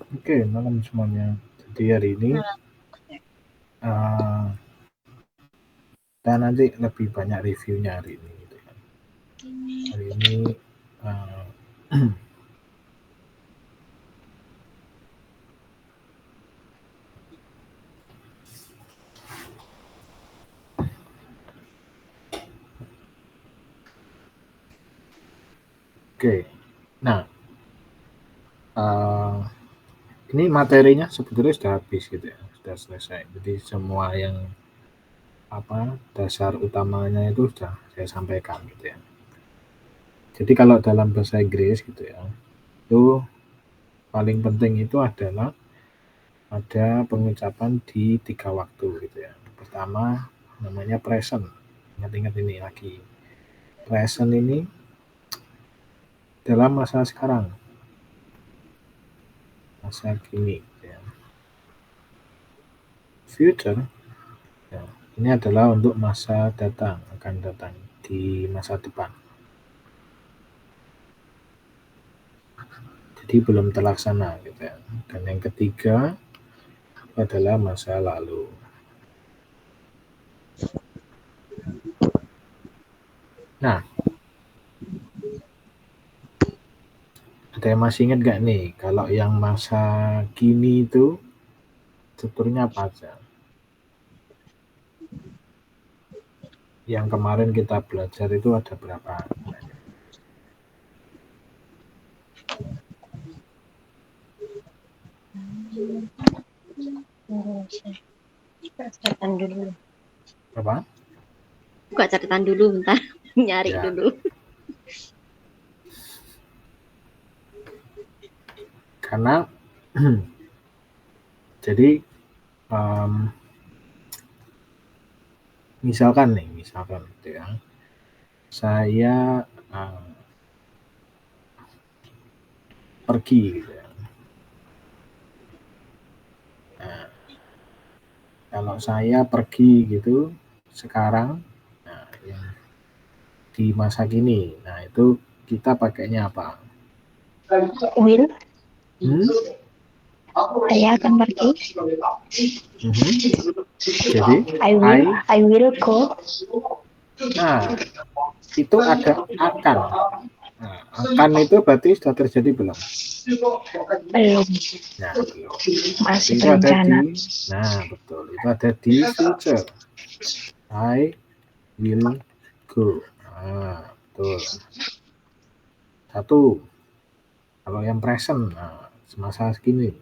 Oke, malam semuanya. Jadi hari ini kita nanti lebih banyak reviewnya hari ini. Gitu kan. Hari ini oke. Nah, ini materinya sebetulnya sudah habis gitu ya, sudah selesai. Jadi semua yang dasar utamanya itu sudah saya sampaikan gitu ya. Jadi kalau dalam bahasa Inggris gitu ya, itu paling penting itu adalah ada pengucapan di 3 waktu gitu ya. Pertama namanya present. Ingat-ingat ini lagi. Present ini dalam masa sekarang, masa kini gitu ya. Future ya, ini adalah untuk masa datang, akan datang di masa depan. Jadi belum terlaksana gitu ya. Dan yang ketiga adalah masa lalu. Nah, ada yang masih ingat gak nih kalau yang masa kini itu strukturnya apa aja? Yang kemarin kita belajar itu ada berapa? Catatan dulu. Apa? Buka catatan dulu, bentar. Nyari Ya. dulu. Karena jadi misalkan gitu ya, saya pergi gitu ya. Nah, kalau saya pergi gitu sekarang, nah, yang di masa kini, nah itu kita pakainya apa? Will. Saya akan pergi. Jadi I will go. Nah, itu ada akan. Nah, akan itu berarti sudah terjadi belum? Belum. Nah, belum. Masih Itu ada berencana. nah betul. Itu ada di future. I will go. Nah, betul. Satu. Kalau yang present, nah, semasa segini.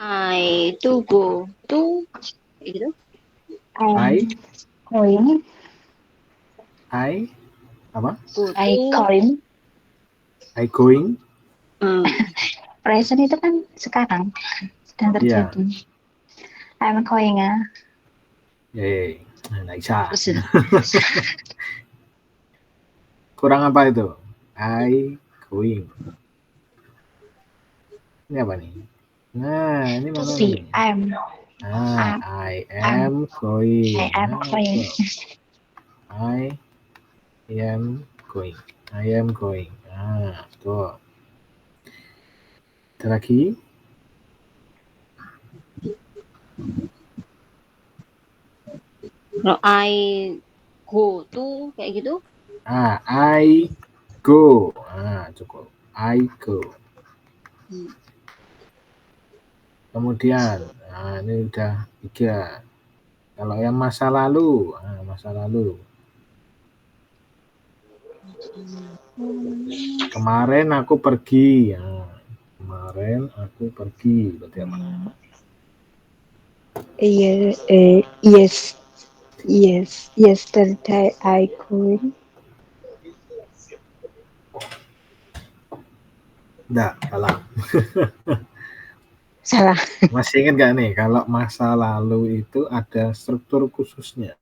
I to go to gitu. I going. I apa? I going. I going. Present itu kan sekarang sedang terjadi. I'm going Yeay, nggak bisa. Kurang apa itu? I going. Ini apa nih? Nah, ini mana nih? I am going. I am going. I am going. I am going. Nah, tuh. Ada lagi? Kalau I go to kayak gitu. I go. Cukup. I go. Kemudian, ini udah 3. Kalau yang masa lalu, Kemarin aku pergi. Kemarin aku pergi. Berarti apa? Yes. Yesterday I going. Enggak, salah. Salah. Masih ingat gak nih kalau masa lalu itu ada struktur khususnya?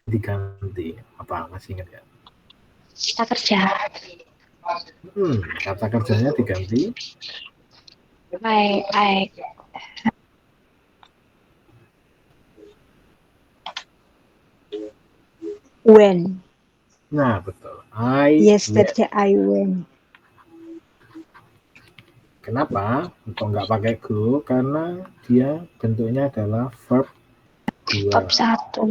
Diganti apa? Masih ingat gak? Kita kerja. Kata kerjanya diganti. When. Nah, betul. Yesterday I went. Kenapa? Kok nggak pakai go? Karena dia bentuknya adalah verb 2. Verb 1.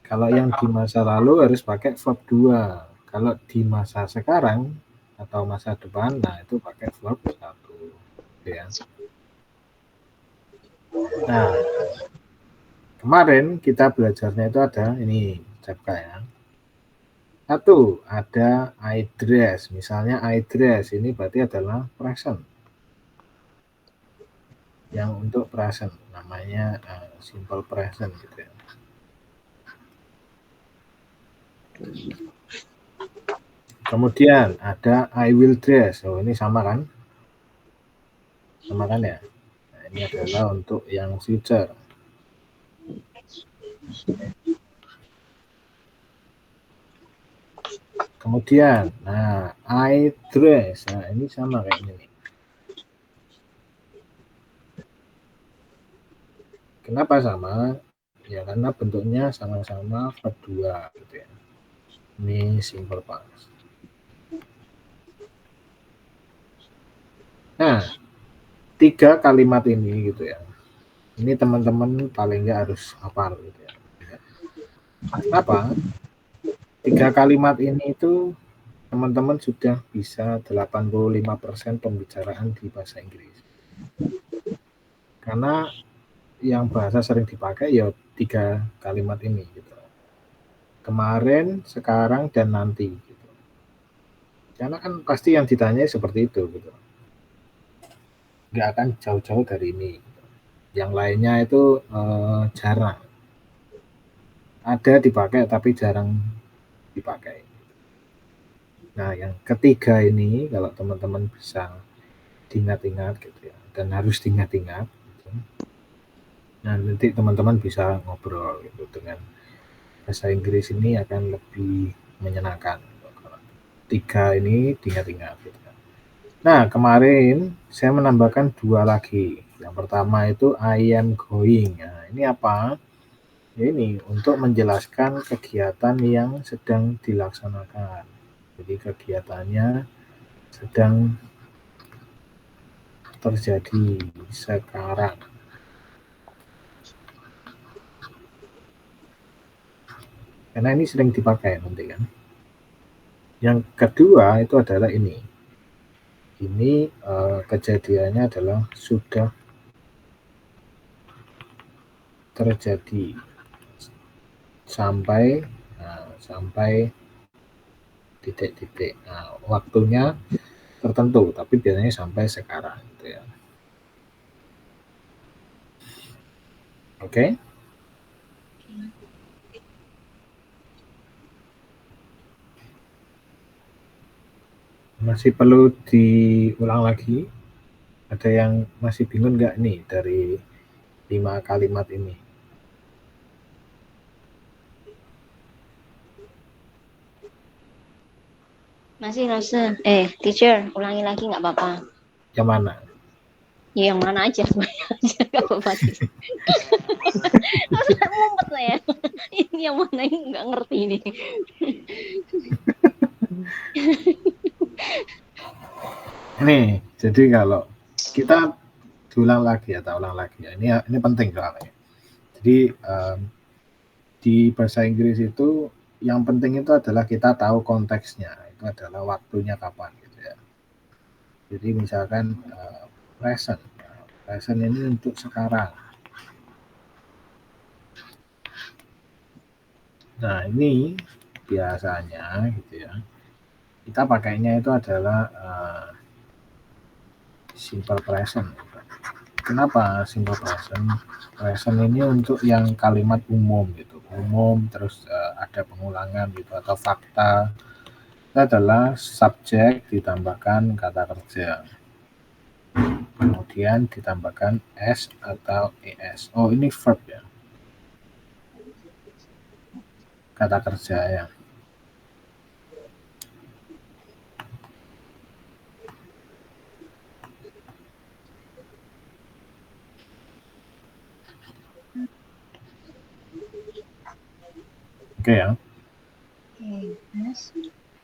Kalau yang di masa lalu harus pakai verb 2. Kalau di masa sekarang atau masa depan, nah itu pakai verb 1. Ya. Nah, kemarin kita belajarnya itu ada ini, Capka ya. Satu, ada I dress. Misalnya I dress, ini berarti adalah present. Yang untuk present, namanya simple present gitu ya. Kemudian ada I will dress. Oh, ini sama kan? Sama kan ya? Nah, ini adalah untuk yang future. Kemudian, nah, I dress. Nah, ini sama kayak ini. Kenapa sama? Ya, karena bentuknya sama-sama verb 2 gitu ya. Ini simple past. Nah, 3 kalimat ini gitu ya. Ini teman-teman paling nggak harus hafal gitu ya. Kenapa? 3 kalimat ini itu teman-teman sudah bisa 85% pembicaraan di bahasa Inggris. Karena yang bahasa sering dipakai ya 3 kalimat ini gitu. Kemarin, sekarang, dan nanti gitu. Karena kan pasti yang ditanya seperti itu gitu. Nggak akan jauh-jauh dari ini. Gitu. Yang lainnya itu jarang. Ada dipakai tapi jarang dipakai. Nah, yang ketiga ini kalau teman-teman bisa diingat-ingat gitu ya, dan harus diingat-ingat gitu. Nah, nanti teman-teman bisa ngobrol gitu dengan bahasa Inggris ini akan lebih menyenangkan. Tiga ini diingat-ingat gitu. Nah, kemarin saya menambahkan 2 lagi. Yang pertama itu I am going. Nah, ini apa? Ini untuk menjelaskan kegiatan yang sedang dilaksanakan. Jadi kegiatannya sedang terjadi sekarang. Karena ini sering dipakai nanti kan. Yang kedua itu adalah ini. Ini kejadiannya adalah sudah terjadi sampai titik-titik. Nah, waktunya tertentu, tapi biasanya sampai sekarang gitu ya. Oke? Masih perlu diulang lagi? Ada yang masih bingung nggak nih dari 5 kalimat ini? Masih rasa. Teacher, ulangi lagi nggak apa-apa. Yang mana? Ya, yang mana aja, semuanya aja nggak apa-apa. Masa ngumpet lah ya. Ini yang mana yang nggak ngerti ini. Nih, jadi kalau kita ulang lagi ya. Ini penting soalnya. Jadi di bahasa Inggris itu yang penting itu adalah kita tahu konteksnya. Itu adalah waktunya kapan gitu ya. Jadi misalkan present. Present ini untuk sekarang. Nah, ini biasanya gitu ya. Kita pakainya itu adalah simple present. Kenapa simple present? Present ini untuk yang kalimat umum gitu. Umum terus ada pengulangan gitu atau fakta. Itu adalah subjek ditambahkan kata kerja. Kemudian ditambahkan s atau es. Oh, ini verb ya. Kata kerja ya. Oke ya.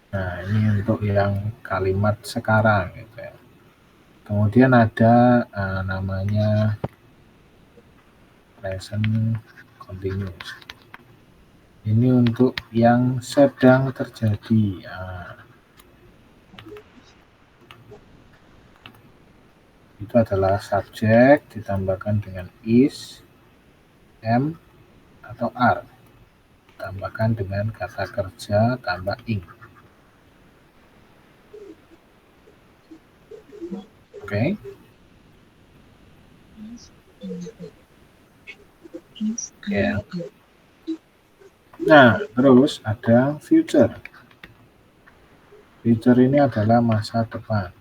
Nah, ini untuk yang kalimat sekarang gitu ya. Kemudian ada namanya present continuous. Ini untuk yang sedang terjadi. Itu adalah subjek ditambahkan dengan is, am, atau are. Tambahkan dengan kata kerja tambah ing. Oke. Ya. Nah, terus ada future. Future ini adalah masa depan.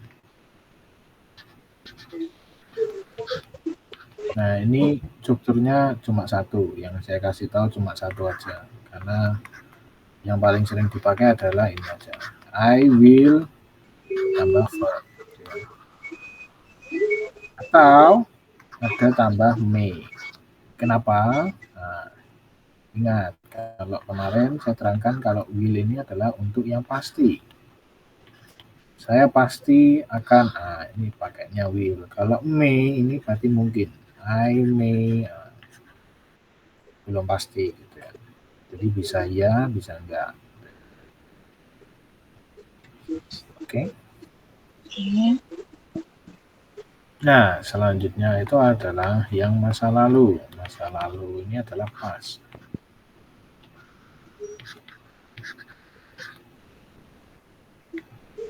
Nah, ini strukturnya cuma satu. Yang saya kasih tahu cuma satu aja. Karena yang paling sering dipakai adalah ini aja. I will tambah verb. Atau ada tambah may. Kenapa? Nah, ingat, kalau kemarin saya terangkan kalau will ini adalah untuk yang pasti. Saya pasti akan, ini pakainya will. Kalau may ini berarti mungkin. I may, belum pasti gitu ya. Jadi bisa ya, bisa enggak. Oke. Nah, selanjutnya itu adalah yang masa lalu. Masa lalu ini adalah past.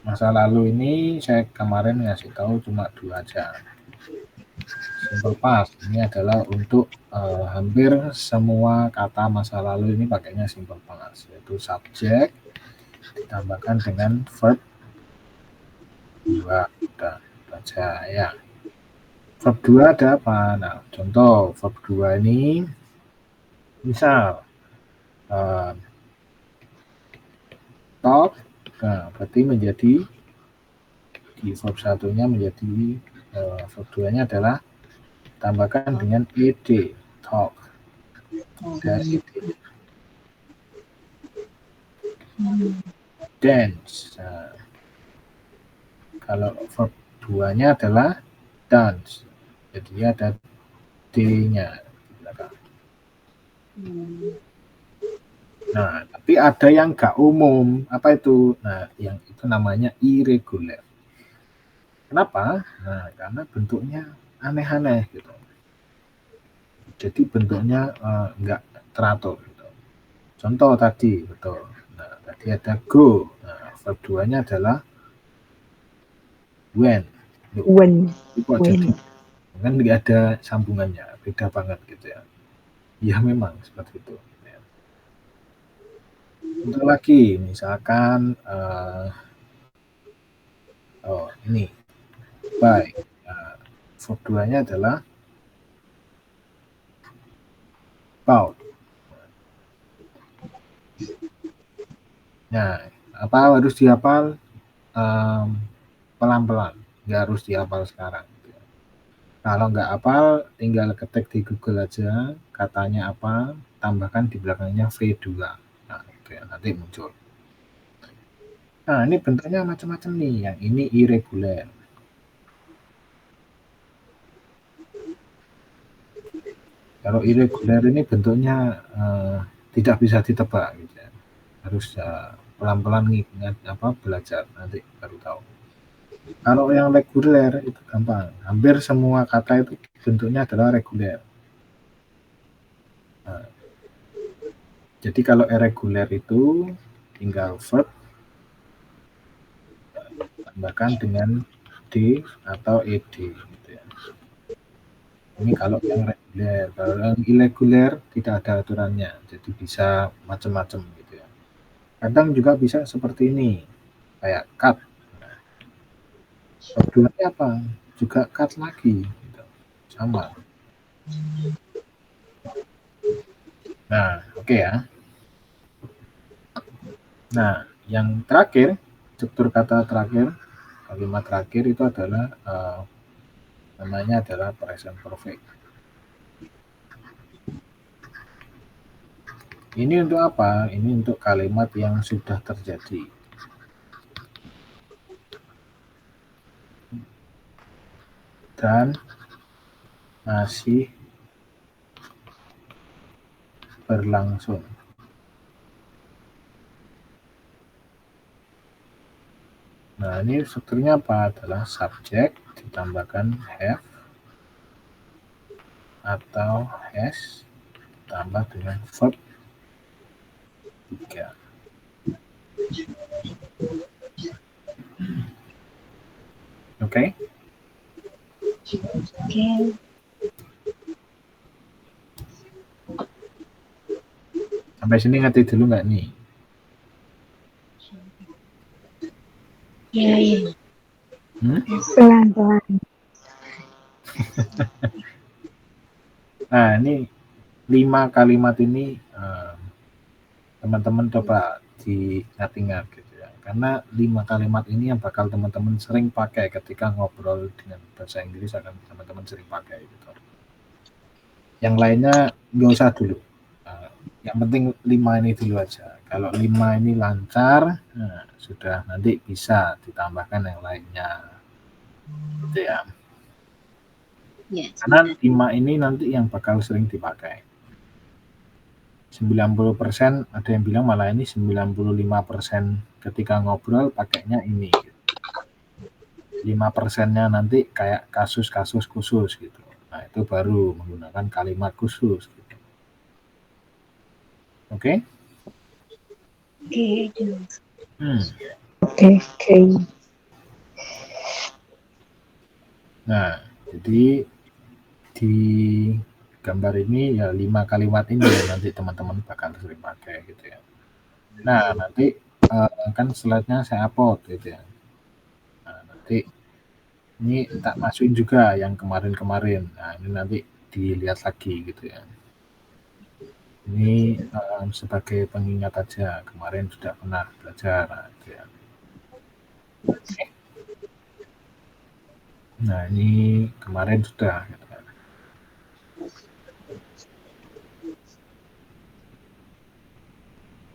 Masa lalu ini saya kemarin ngasih tahu cuma 2 aja. Simple past ini adalah untuk hampir semua kata masa lalu ini pakainya simple past, yaitu subjek ditambahkan dengan verb 2. Udah baca ya. Verb 2 ada apa? Nah, contoh verb 2 ini misal talk, nah berarti menjadi di verb 1-nya menjadi verb 2-nya adalah tambahkan dengan ed, talk. Ada ed. Dance. Nah, kalau verb 2-nya adalah dance. Jadi ada D-nya di belakang. Nah, tapi ada yang nggak umum. Apa itu? Nah, yang itu namanya irregular. Kenapa? Nah, karena bentuknya aneh-aneh gitu. Jadi bentuknya nggak teratur gitu. Contoh tadi, betul. Nah, tadi ada go. Nah, verb 2-nya adalah when. When. Kok jadi kan nggak ada sambungannya, beda banget gitu ya. Ya memang seperti itu. Ya. Untuk lagi, misalkan ini by. Verb 2-nya adalah about. Nah, apa harus dihafal? Pelan-pelan, nggak harus dihafal sekarang. Kalau nggak hafal, tinggal ketik di Google aja, katanya apa, tambahkan di belakangnya V2. Nah, itu ya, nanti muncul. Nah, ini bentuknya macam-macam nih. Yang ini irregular. Kalau irregular ini bentuknya tidak bisa ditebak gitu ya. Harus pelan-pelan belajar, nanti baru tahu. Kalau yang reguler itu gampang. Hampir semua kata itu bentuknya adalah reguler. Nah, jadi kalau irregular itu tinggal verb tambahkan dengan D atau ed gitu ya. Ini kalau yang reguler. Kalau yang irregular tidak ada aturannya. Jadi bisa macam-macam gitu ya. Kadang juga bisa seperti ini. Kayak cut. Keduanya apa? Juga cut lagi. Gitu. Sama. Nah, oke ya. Nah, yang terakhir, struktur kata terakhir, kalimat terakhir itu adalah namanya adalah present perfect. Ini untuk apa? Ini untuk kalimat yang sudah terjadi. dan masih berlangsung. Nah, ini strukturnya apa? Adalah subjek ditambahkan have atau has tambah dengan verb 3. Oke? Oke. Sampai sini ngerti dulu nggak nih? Iya. Pelan-pelan. Nah, ini 5 kalimat ini teman-teman coba diingat-ingat gitu ya. Karena 5 kalimat ini yang bakal teman-teman sering pakai ketika ngobrol dengan bahasa Inggris, akan teman-teman sering pakai gitu. Yang lainnya nggak usah dulu. Yang penting 5 ini dulu aja. Kalau 5 ini lancar, nah, sudah nanti bisa ditambahkan yang lainnya. Gitu ya. Yes. Karena 5 ini nanti yang bakal sering dipakai. 90% ada yang bilang malah ini 95% ketika ngobrol pakainya ini. 5%-nya nanti kayak kasus-kasus khusus gitu. Nah, itu baru menggunakan kalimat khusus gitu. Oke? Oke, jelas. Oke. Nah, jadi di gambar ini ya 5 kalimat ini yang nanti teman-teman bakal sering pakai gitu ya. Nah, nanti kan slide-nya saya upload gitu ya. Nah, nanti ini tak masukin juga yang kemarin-kemarin. Nah, ini nanti dilihat lagi gitu ya. Ini sebagai pengingat aja, kemarin sudah pernah belajar. Nah, gitu ya. Oke. Nah, ini kemarin sudah. Gitu ya.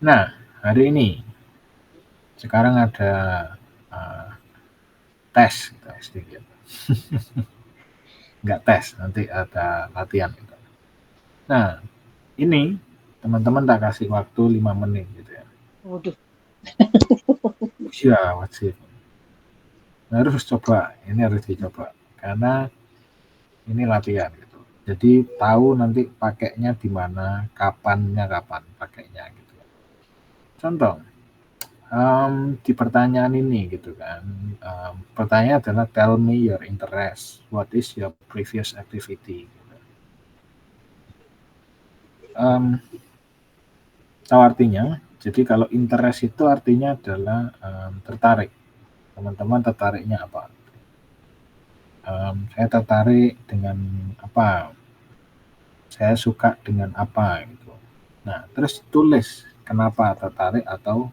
Nah, hari ini sekarang ada tes gitu, sedikit. Nggak tes, nanti ada latihan gitu. Nah, ini teman-teman tak kasih waktu 5 menit gitu ya. Waduh. Ya, wajib. Harus coba, ini harus dicoba. Karena ini latihan gitu. Jadi tahu nanti pakainya di mana, kapan pakainya gitu. Contoh, di pertanyaan ini gitu kan, pertanyaan adalah tell me your interest, what is your previous activity. Tahu artinya? Jadi kalau interest itu artinya adalah tertarik. Teman-teman tertariknya apa? Saya tertarik dengan apa? Saya suka dengan apa gitu. Nah, terus tulis kenapa tertarik atau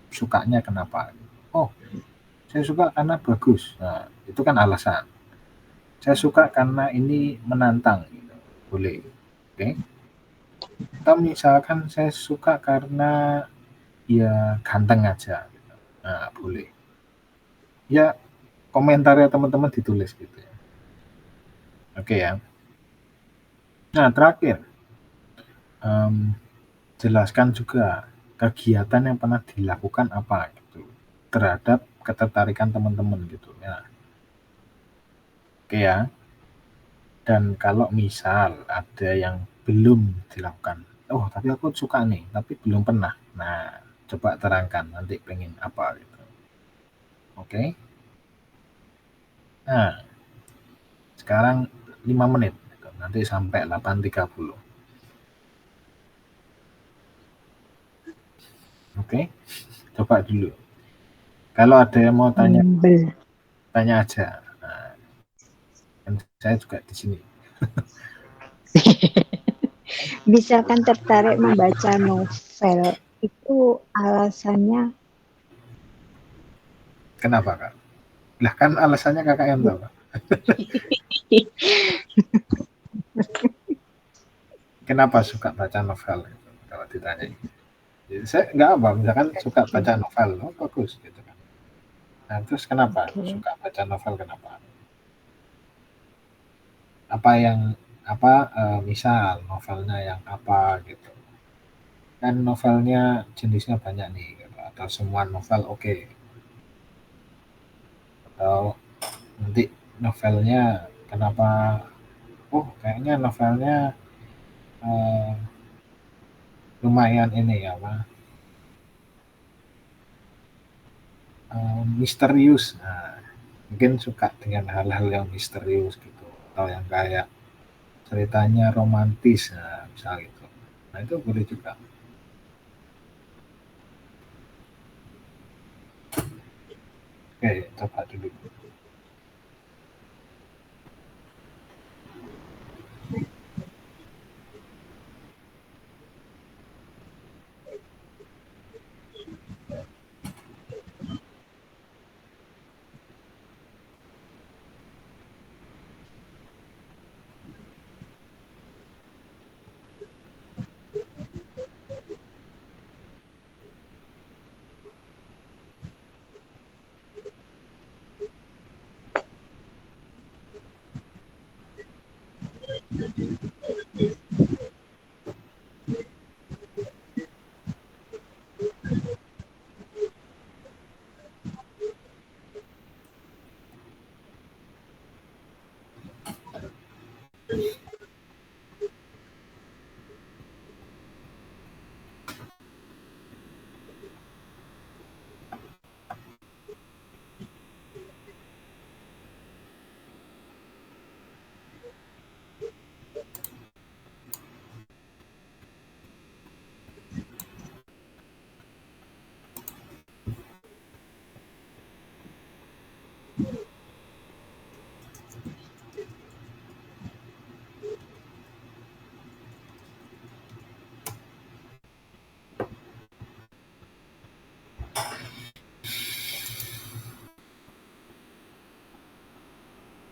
sukanya kenapa. Oh, saya suka karena bagus. Nah, itu kan alasan. Saya suka karena ini menantang gitu. Boleh. Oke. Atau misalkan saya suka karena ya ganteng aja gitu. Nah, boleh. Ya, komentarnya teman-teman ditulis gitu ya. Oke ya. Nah, terakhir, jelaskan juga kegiatan yang pernah dilakukan apa gitu terhadap ketertarikan teman-teman gitu ya. Oke ya. Dan kalau misal ada yang belum dilakukan, oh tapi aku suka nih, tapi belum pernah. Nah, coba terangkan nanti pengen apa gitu. Oke. Nah, sekarang 5 menit gitu. Nanti sampai 8.30. Oke. Coba dulu. Kalau ada yang mau tanya aja. Nah, kan saya juga di sini. Misalkan tertarik membaca novel, itu alasannya Kenapa Kak? Lah kan alasannya Kakak yang tahu. Kenapa suka baca novel gitu, kalau ditanya. Jadi saya nggak apa, misalkan suka baca novel, oh bagus gitu kan. Nah terus kenapa suka baca novel, kenapa? misal novelnya yang apa gitu. Kan novelnya jenisnya banyak nih gitu. Atau semua novel oke. Atau nanti novelnya kenapa kayaknya novelnya lumayan ini misterius. Nah, mungkin suka dengan hal-hal yang misterius gitu, atau yang kayak ceritanya romantis, nah, misal gitu. Nah, itu boleh juga. Oke, coba dulu.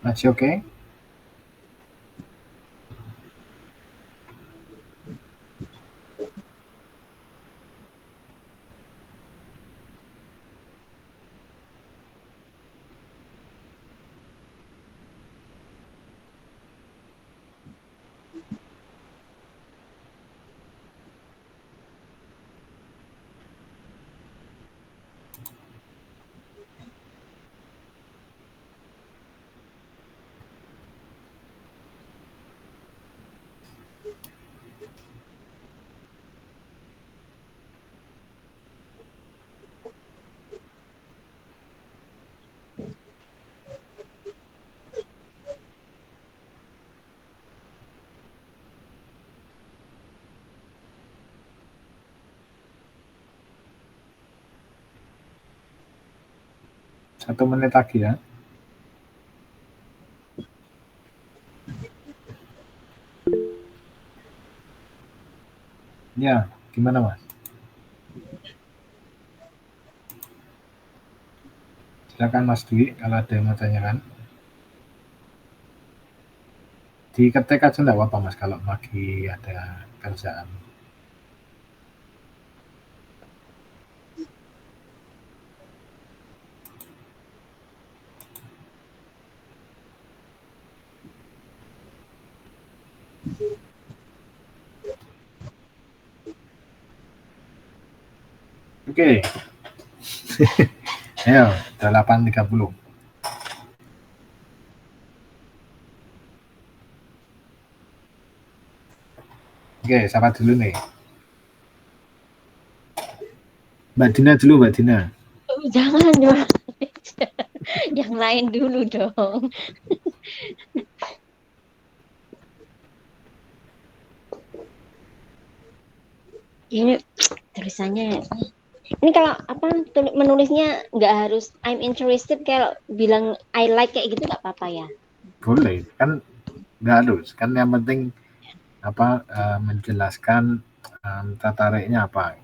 Masih oke? Satu menit lagi ya. Ya, gimana Mas? Silakan Mas Dwi, kalau ada yang mau tanyakan. Diketik aja enggak apa-apa Mas kalau lagi ada kerjaan. Oke. Ayo, 8.30. Oke, siapa dulu nih? Mbak Dina dulu, Mbak Dina. Jangan dong. Yang lain dulu dong. Ini tulisannya. Ini kalau apa menulisnya nggak harus I'm interested, kalau bilang I like kayak gitu nggak apa-apa ya? Boleh, kan nggak harus. Kan yang penting menjelaskan tertariknya apa.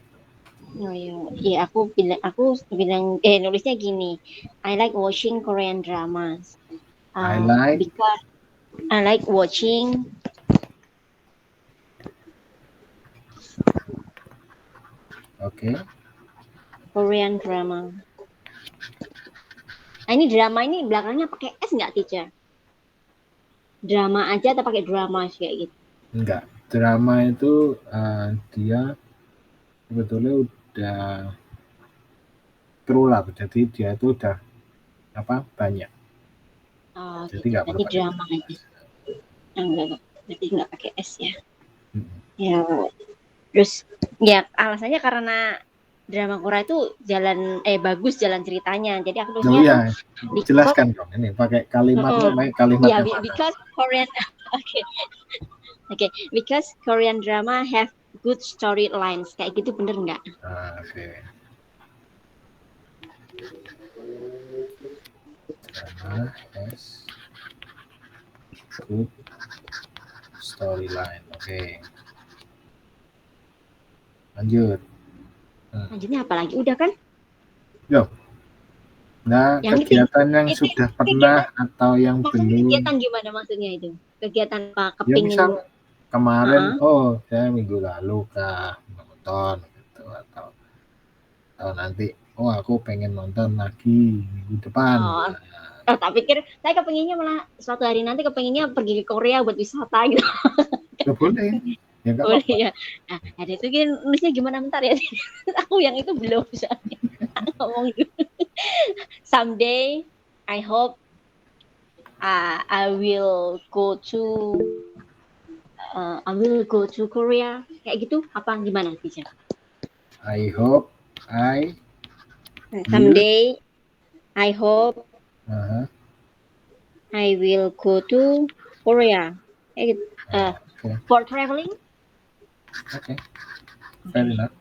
Oh ya, aku bilang nulisnya gini. I like watching Korean dramas. I like Because I like watching Korean drama. Nah, ini drama ini belakangnya pakai S nggak, teacher? drama aja atau pakai drama kayak gitu? Enggak, drama itu dia sebetulnya udah berulang, jadi dia itu udah banyak, Oh, jadi gitu. nggak perlu Berarti pakai drama drama. aja. Enggak. Berarti nggak pakai S ya. Mm-mm. Ya, terus ya alasannya karena drama Korea itu bagus jalan ceritanya. Jadi aku Oh tulisnya tuh iya, because jelaskan dong ini pakai kalimatnya, pakai kalimat ya yang mana? because Korean okay, because Korean drama have good storylines. Kayak gitu bener nggak? Oke. Drama has good storyline. Oke. Lanjut. Lanjutnya apa lagi? Udah kan? Yo. Nah, Yang itu kegiatan yang sudah pernah kegiatan, atau yang maksudnya belum. kegiatan gimana maksudnya itu? Kegiatan apa? Ya misal Kepingin kemarin, saya minggu lalu kah nonton gitu, atau nanti, aku pengen nonton lagi minggu depan. oh, tak pikir saya kepenginnya malah suatu hari nanti kepenginnya pergi ke Korea buat wisata gitu. Ya boleh, ya nggak Boleh apa-apa. ya. Nah, ada itu kan nulisnya gimana bentar ya. Aku yang itu belum soalnya. Ngomong dulu. Someday I hope I will go to Korea. Kayak gitu apa gimana teacher? I hope I will. Someday I hope Uh-huh. I will go to Korea. Kayak gitu. Okay. For traveling? Okay. Fair enough.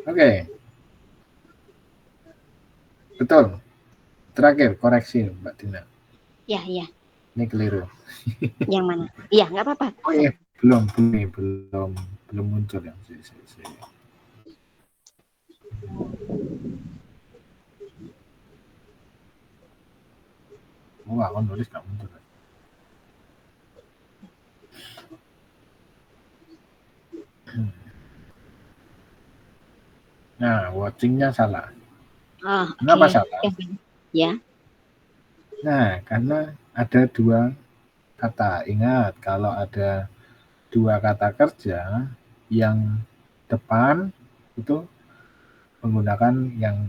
Oke. Betul. Terakhir koreksi Mbak Tina. Ya. Ini keliru. Yang mana? Iya, nggak apa-apa. Oh iya, belum muncul yang saya. Aku nulis nggak muncul. Nah, watchingnya salah. Kenapa salah? Ya. Nah, karena ada dua kata. Ingat, kalau ada dua kata kerja, yang depan itu menggunakan yang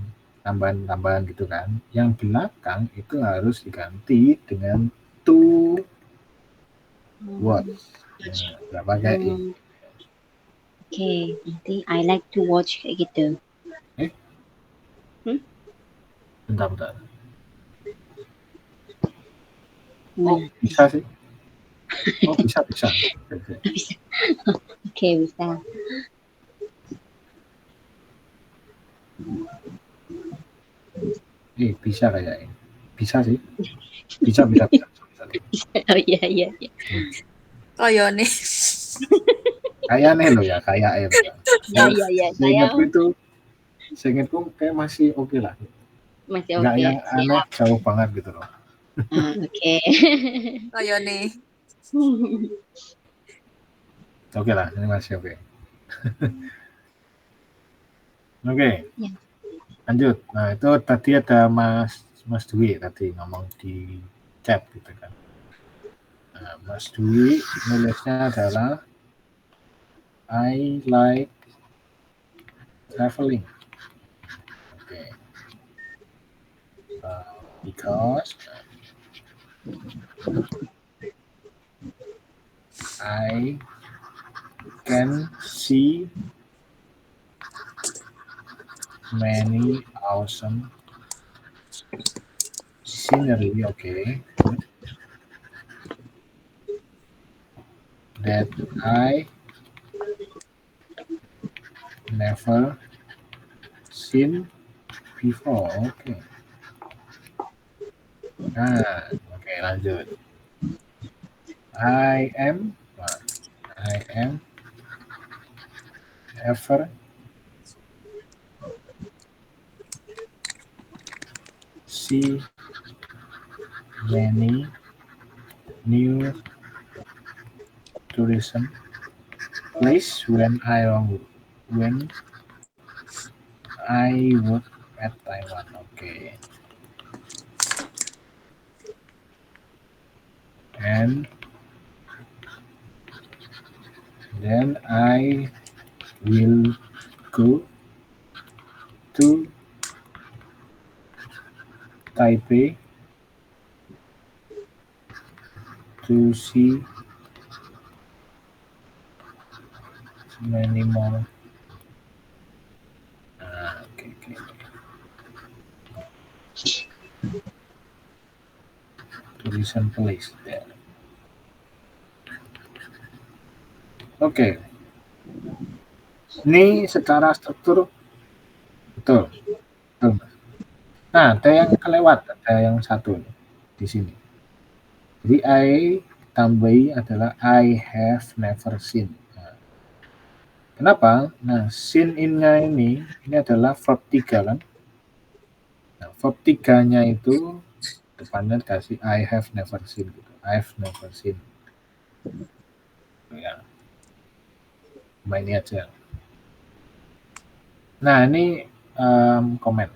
tambahan-tambahan gitu kan. Yang belakang itu harus diganti dengan to watch. Nggak pakai in. Oke, nanti I like to watch kayak gitu. Bentar. Oh, bisa sih. Oh, bisa. Bisa. Oke, bisa. Bisa kayaknya. Bisa sih. Bisa. Oh iya. Koyone. Kayaknya loh ya, kayak ya. Iya. Seingatku kayak masih oke lah. Masih Nggak oke. yang aneh jauh banget gitu loh. Oke. Koyone. Oke lah, ini masih oke. Oke. Ya. Lanjut. Nah, itu tadi ada Mas Dwi tadi ngomong di chat gitu kan. Nah, Mas Dwi nulisnya adalah I like traveling. Okay. Because I can see many awesome scenery. Okay. That I never seen before. Okay. Nah, oke, lanjut. I am ever see many new tourism place when I work at Taiwan. Okay. and then I will go to Taipei to see many more. Okay. Tourism place there. Oke. Ini secara struktur betul. Nah, ada yang kelewat, ada yang satu nih, di sini. Jadi I tambahi adalah I have never seen. Nah, kenapa? Nah, seen in-nya ini adalah verb 3 kan. Nah, verb 3-nya itu depannya kasih I have never seen gitu. I have never seen. Ya. Ini aja. Nah, ini komen.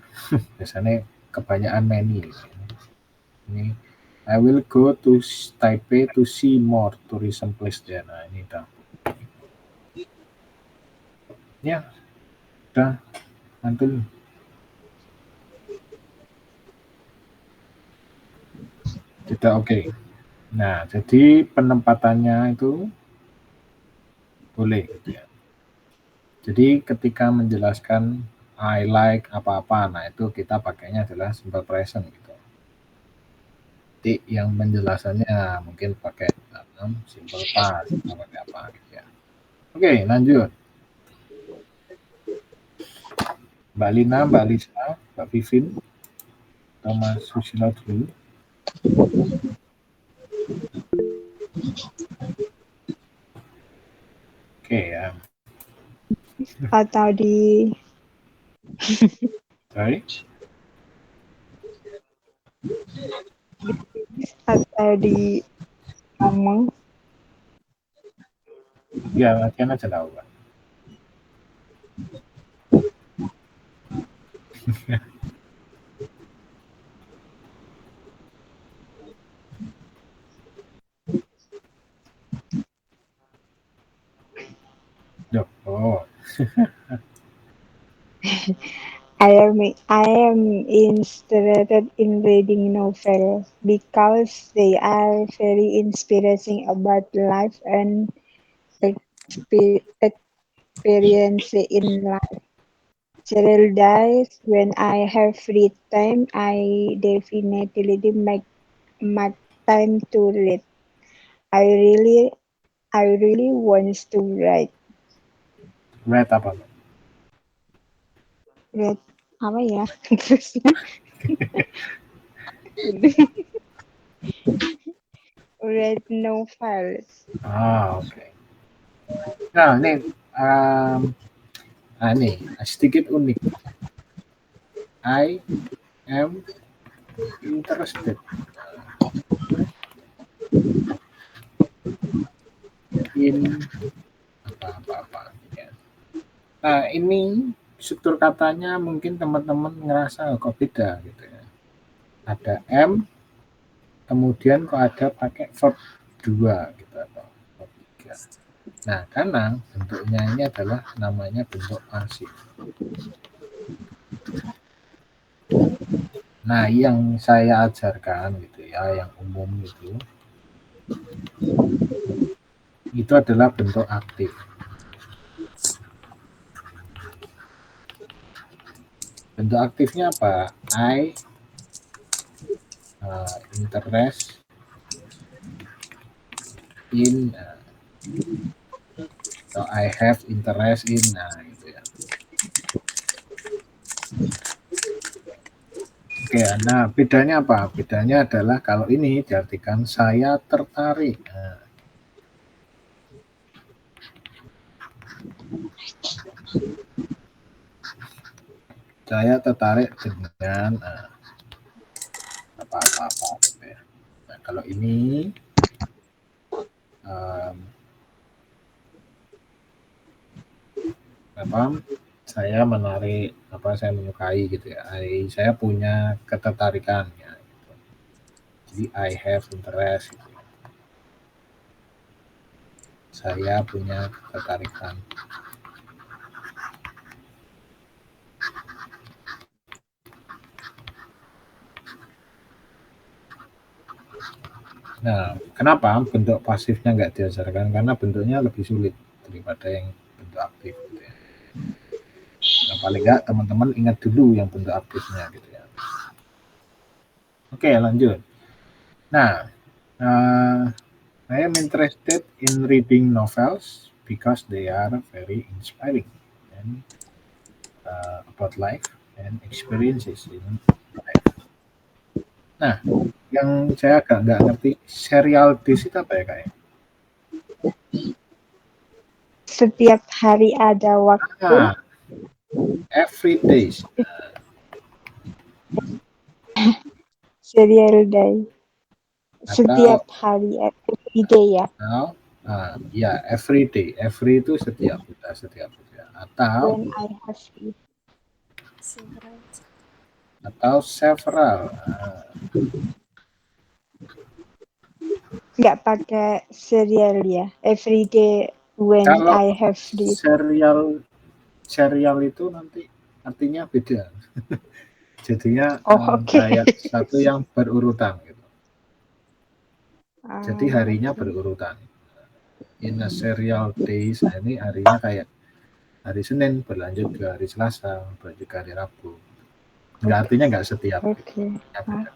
Biasanya kebanyakan many. Ini I will go to Taipei to see more tourism place there. Nah, ini udah. Ya, udah mantul. Tidak oke. Nah, jadi penempatannya itu boleh gitu ya. Jadi ketika menjelaskan I like apa-apa, nah itu kita pakainya adalah simple present gitu. Jadi yang penjelasannya mungkin pakai simple past atau pakai apa gitu ya. Oke, lanjut. Mbak Lina, Mbak Lisa, Mbak Vivin, Thomas Susilo dulu. Oke ya. Atau di Sorry. Atau di ngomong. Ya, latihan aja tahu Pak. Oh. I am interested in reading novels because they are very inspiring about life and experience in life. Several days when I have free time, I definitely make time to read. I really want to write. Red apa? Read apa ya? Terusnya read novels. Oke. Nah, ini sedikit unik. I am interested in apa-apa. Ya. Nah, ini struktur katanya mungkin teman-teman ngerasa kok beda gitu ya. Ada am, kemudian kok ada pakai verb 2 gitu atau verb 3. Nah, karena bentuknya ini adalah namanya bentuk pasif. Nah, yang saya ajarkan gitu ya, yang umum itu adalah bentuk aktif. Bentuk aktifnya apa? I interest in atau I have interest in, nah gitu ya. Oke, nah bedanya apa? Bedanya adalah kalau ini diartikan saya tertarik. Nah, saya tertarik dengan apa-apa gitu ya. Nah, kalau ini saya menarik, saya menyukai gitu ya. Saya punya ketertarikan ya. Gitu. Jadi I have interest. Gitu. saya punya ketertarikan. Nah, kenapa bentuk pasifnya nggak diajarkan? Karena bentuknya lebih sulit daripada yang bentuk aktif gitu ya. Nah, paling nggak teman-teman ingat dulu yang bentuk aktifnya gitu ya. Oke, lanjut. Nah, I am interested in reading novels because they are very inspiring and about life and experiences in life. Nah, yang saya agak nggak ngerti serial disk itu apa ya kak? Setiap hari ada waktu. Ah, every days. Serial day. Setiap Atau hari, every day ya. ya every day. Every itu setiap gitu ya. When I have it. Atau several. Nggak pakai serial ya. Every day when Kalau I have this. serial itu nanti artinya beda. Jadinya Oke. kayak satu yang berurutan gitu. Jadi harinya Oke. berurutan. In a serial days, ini harinya kayak hari Senin berlanjut ke hari Selasa, berlanjut ke hari Rabu. Nggak artinya nggak setiap. Oke. Beda.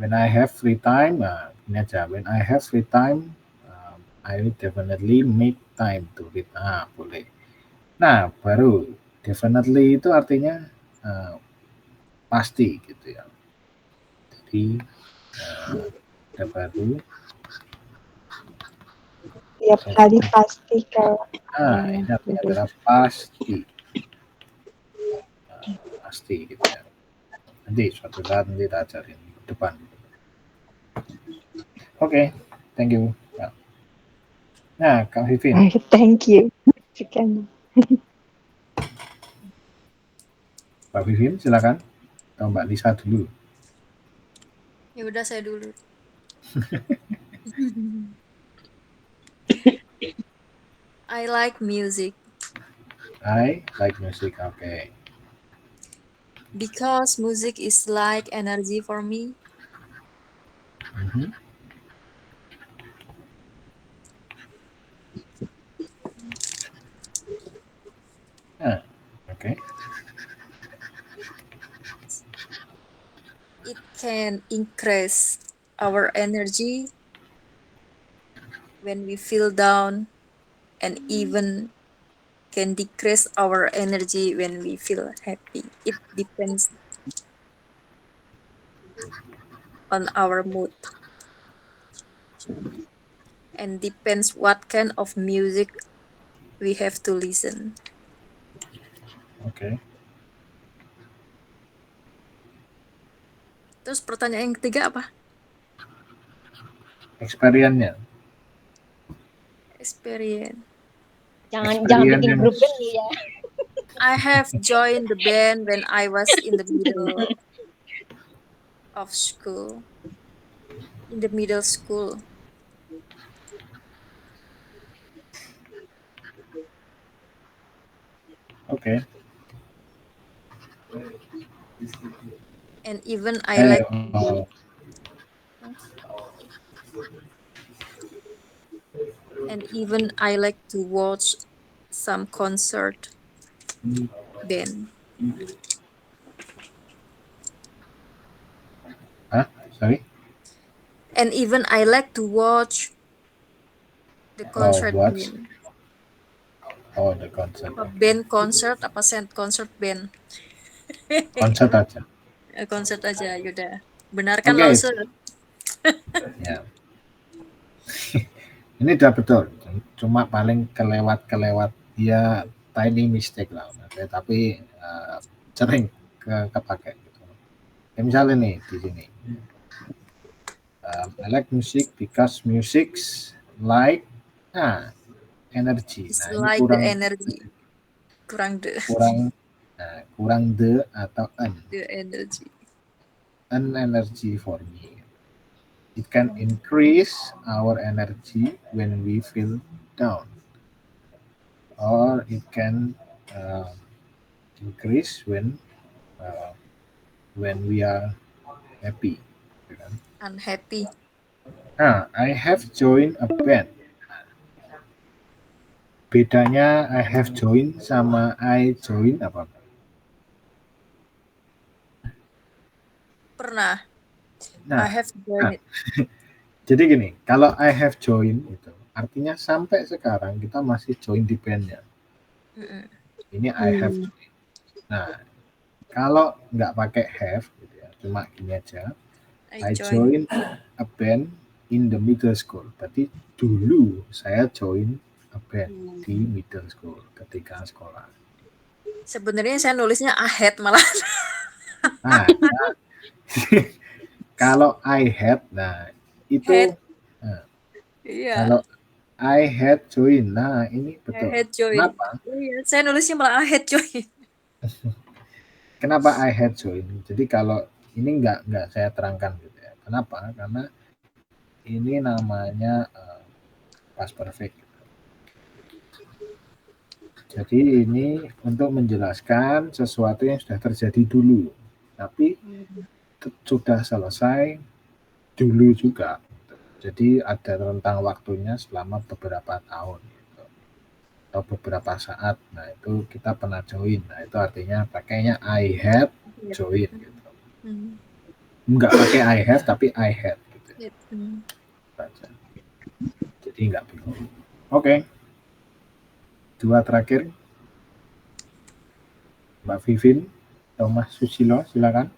When I have free time, ini aja. When I have free time, I will definitely make time to read. Boleh. Nah, baru definitely itu artinya pasti gitu ya. Jadi ada baru. Tiap hari pasti kalau. Ini artinya adalah pasti. Pasti gitu ya. Nanti suatu saat nanti kita ajarin ke depan. Oke, thank you. Nah, Kak Vivin. Thank you. Chicken. Pak Vivin, silakan. Atau Mbak Lisa dulu. Ya udah saya dulu. I like music. I like music. Okay. Because music is like energy for me. Mm-hmm. Okay. It can increase our energy when we feel down and even can decrease our energy when we feel happy. It depends on our mood and depends what kind of music we have to listen. Okay. Terus pertanyaan yang ketiga apa? Experience-nya. Experience. Jangan Experience bikin yang- grup band ya. I have joined the band when I was in the middle of school. In the middle school. Okay. And even I like and even I like to watch some concert band. Sorry. And even I like to watch the concert watch. band. The concert. Apa band concert apa concert band? Concert aja. Concert aja, yaudah. Benarkan Oke. Lause. Ya. Ini udah betul. Cuma paling kelewat ya tiny mistake lah. Tapi sering kepake gitu. Ya, misalnya nih di sini. I like music because music's like energy. It's Nah, ini like the energy. Kurang the kurang the atau an. the energy. an energy for me. It can increase our energy when we feel down, or it can uh, increase when we are happy. gitu kan. Unhappy. I have joined a band. Bedanya I have joined sama I join apa? Pernah. I Nah, have joined it. jadi gini, kalau I have joined itu artinya sampai sekarang kita masih join di bandnya. Mm-mm. Ini I have joined. Nah, kalau nggak pakai have, gitu ya, cuma gini aja. I I joined. joined a band in the middle school. Berarti dulu saya join a band di middle school ketika sekolah. Sebenarnya saya nulisnya ahead malah. Nah, kalau I had, nah itu Had. nah, Iya. kalau I had join, nah ini I betul. had joined. Kenapa? Iya, saya nulisnya malah I had joined. Kenapa I had join? Jadi kalau ini nggak saya terangkan gitu ya. Kenapa? Karena ini namanya past perfect. Jadi ini untuk menjelaskan sesuatu yang sudah terjadi dulu, tapi sudah selesai dulu juga. Jadi ada rentang waktunya selama beberapa tahun gitu, atau beberapa saat. Nah itu kita pernah join. Nah itu artinya pakainya I had join gitu. Enggak pakai I have tapi I had gitu. Baca. Jadi enggak bingung. Oke. Dua terakhir. Mbak Vivin, Thomas Susilo, silakan.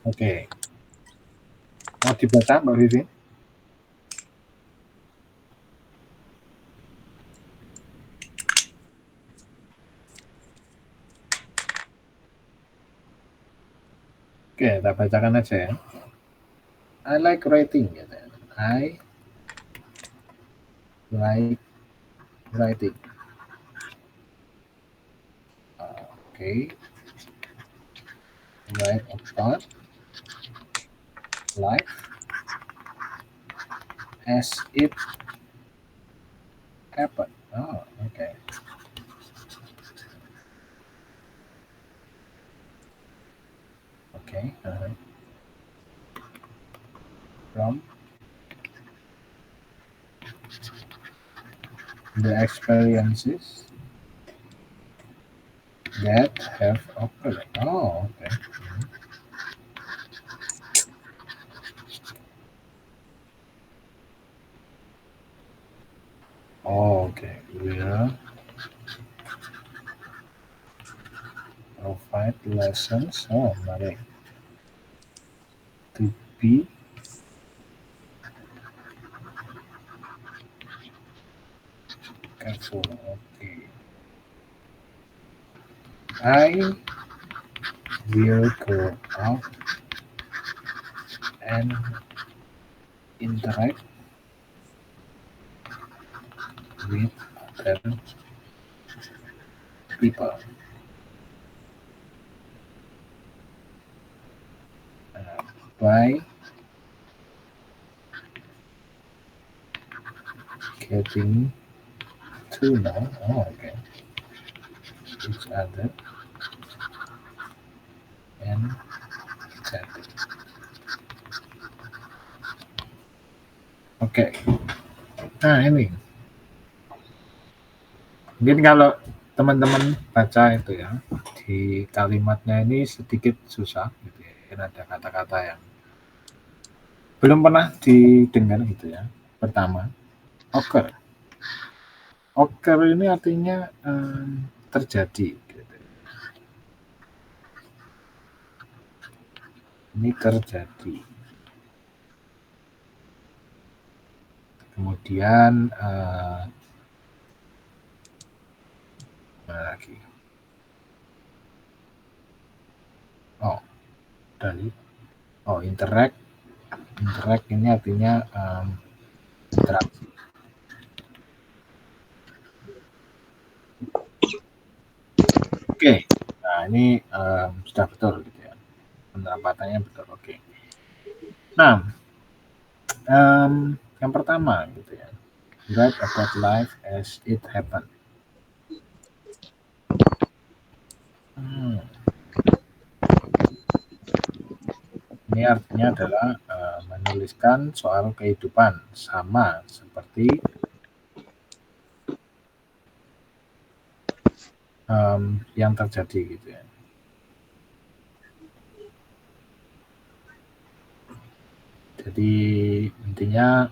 Oke. Mau dibaca Mbak Vivin? Oke, kita bacakan aja ya. I like writing. Gitu. I like writing. Oke. Write about life as it happened. Oh, okay. Okay. From the experiences that have occurred. Oh, okay. Oh, okay. We'll provide lessons. Oh, menarik. To be careful. Okay. I will go out and interact with other people. By getting to know each other and chatting. Oke. Nah ini mungkin kalau teman-teman baca itu ya di kalimatnya ini sedikit susah gitu ya. Mungkin ada kata-kata yang belum pernah didengar gitu ya. Pertama, occur. Occur ini artinya terjadi. Gitu. Ini terjadi. Kemudian mana lagi? Oh, dari interact. Interact ini artinya berinteraksi. Oke, nah ini sudah betul gitu ya, penerapatannya betul. Oke. Nah, yang pertama gitu ya, write about life as it happened. Ini artinya adalah menuliskan soal kehidupan sama seperti yang terjadi gitu ya. Jadi intinya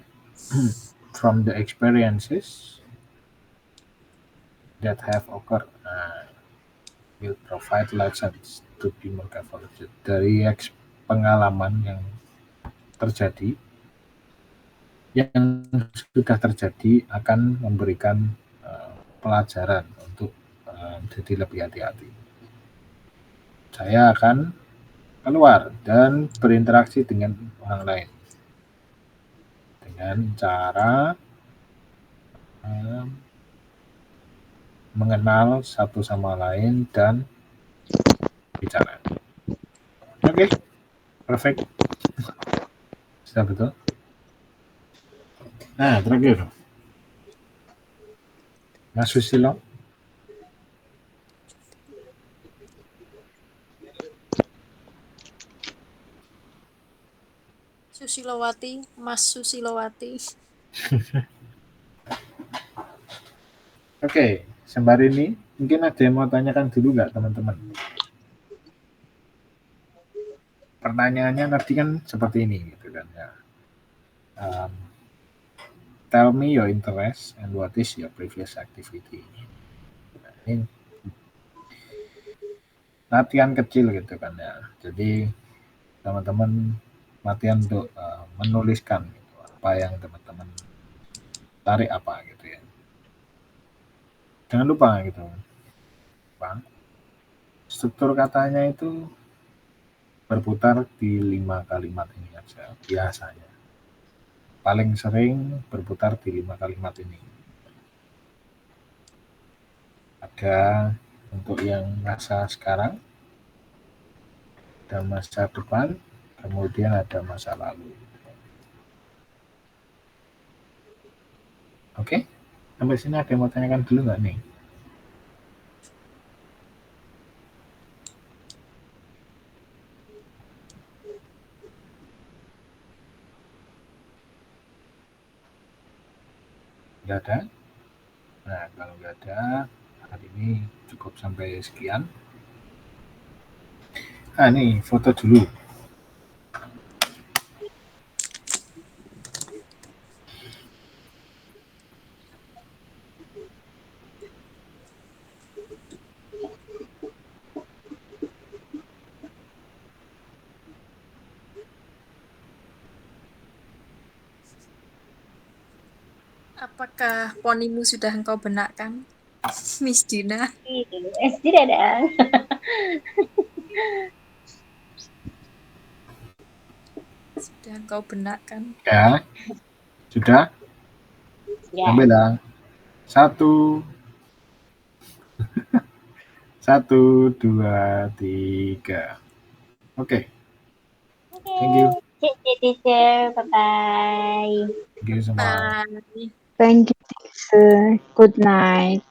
from the experiences that have occurred will provide lessons to be more careful. Dari pengalaman yang terjadi, yang sudah terjadi akan memberikan pelajaran untuk jadi lebih hati-hati. Saya akan keluar dan berinteraksi dengan orang lain dengan cara mengenal satu sama lain dan bicara. Oke, perfect. Sudah betul. Nah, terakhir. Mas Susilo. Susilowati, Mas Susilowati. Oke, sembari ini mungkin ada yang mau tanyakan dulu nggak teman-teman? Pertanyaannya tadi kan seperti ini gitu kan ya. Tell me your interest and what is your previous activity. Nah, ini latihan kecil gitu kan ya. Jadi teman-teman latihan untuk menuliskan gitu, apa yang teman-teman tarik apa gitu ya. Jangan lupa gitu, Bang. Struktur katanya itu berputar di 5 kalimat ini aja biasanya. Paling sering berputar di 5 kalimat ini. Ada untuk yang masa sekarang, ada masa depan, kemudian ada masa lalu. Oke? Sampai sini ada yang mau tanyakan dulu nggak nih? Nggak ada? Nah, kalau nggak ada, hari ini cukup sampai sekian. Nih, foto dulu. Apakah ponimu sudah engkau benakkan, Miss Dina? Tidak ada. Sudah engkau benakkan. Ya, sudah? Ya. Ambillah. 1, 1, 2, 3. Oke. Thank you. Teacher, bye-bye. Thank you semua. Bye. Thank you, teacher. Good night.